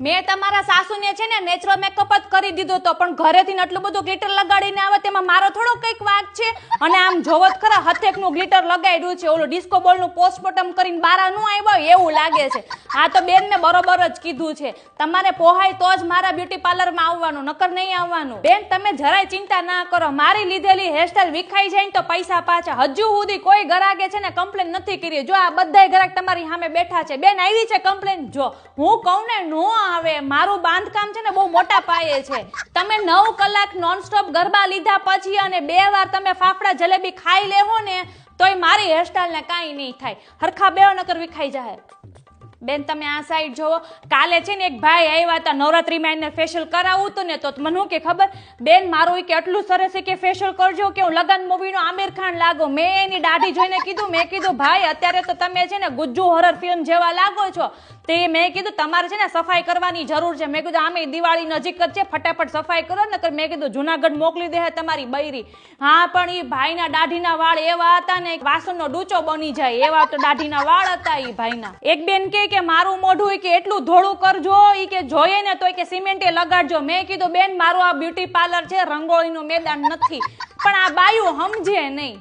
મેં તમારા સાસુને છે ને નેચરલ મેકઅપ જ કરી દીધો તો, પણ ઘરેથી આટલું બધું ગ્લિટર લગાડીને આવે તેમાં મારો થોડો કંઈક વાંક છે? અને આમ જોવો જ ખરા, હથેકનું ગ્લિટર લગાડ્યું છે, ઓલું ડિસ્કો બોલનું પોસ્ટમોર્ટમ કરીને બારા નું આવ્યો એવું લાગે છે. આ તો બેનને બરોબર જ કીધું છે, તમારે પોહાય તો જ મારા બ્યુટી પાર્લરમાં આવવાનું, નકર નહીં આવવાનું. બેન તમે જરાય ચિંતા ના કરો, મારી લીધેલી હેરસ્ટાઈલ વિખાઈ જાય ને તો પૈસા પાછા. હજુ સુધી કોઈ ગ્રાહકે છે ને કમ્પ્લેન નથી કરી. જો આ બધાય ગ્રાહક તમારી સામે બેઠા છે. બેન આવી છે કમ્પ્લેન? જો હું કહું ને નો આવે, મારું બાંધકામ છે ને બહુ મોટા પાયે છે. તમે 9 કલાક નોનસ્ટોપ ગરબા લીધા પછી અને 2 વાર તમે ફાફડા જલેબી ખાઈ લેવો ને તોય મારી હેરસ્ટાઈલ ને કાંઈ નહીં થાય. હરખા બેહો નકર વિખાઈ જાય. બેન તમે આ સાઈડ જોવો, કાલે છે ને એક ભાઈ આવ્યા હતા, નવરાત્રીમાં એને ફેશિયલ કરાવવું હતું ને, તો મને શું કે ખબર, બેન મારું કે એટલું સરસ છે કે ફેશિયલ કરજો કે હું લગન મૂવીનો આમિર ખાન લાગો. મેં એની દાઢી જોઈને કીધું, મેં કીધું ભાઈ અત્યારે તો તમે છે ને ગુજ્જુ હોરર ફિલ્મ જેવા લાગો છો. તે મેં કીધું તમારે છે ને સફાઈ કરવાની જરૂર છે. મેં કીધું આમે દિવાળી નજીક જ છે, ફટાફટ સફાઈ કરો ને. મેં કીધું જુનાગઢ મોકલી દે તમારી બૈરી. હા પણ એ ભાઈના દાઢીના વાળ એવા હતા ને વાસણનો ડૂચો બની જાય એવા તો દાઢીના વાળ હતા એ ભાઈના. એક બેન કે મારું મોઢું કે એટલું ધોળું કરજો, ઈ કે જોઈએ ને તો કે સિમેન્ટે લગાડજો. મેં કીધું બેન મારું આ બ્યુટી પાર્લર છે, રંગોળીનું મેદાન નથી. પણ આ બાયું સમજે નહીં.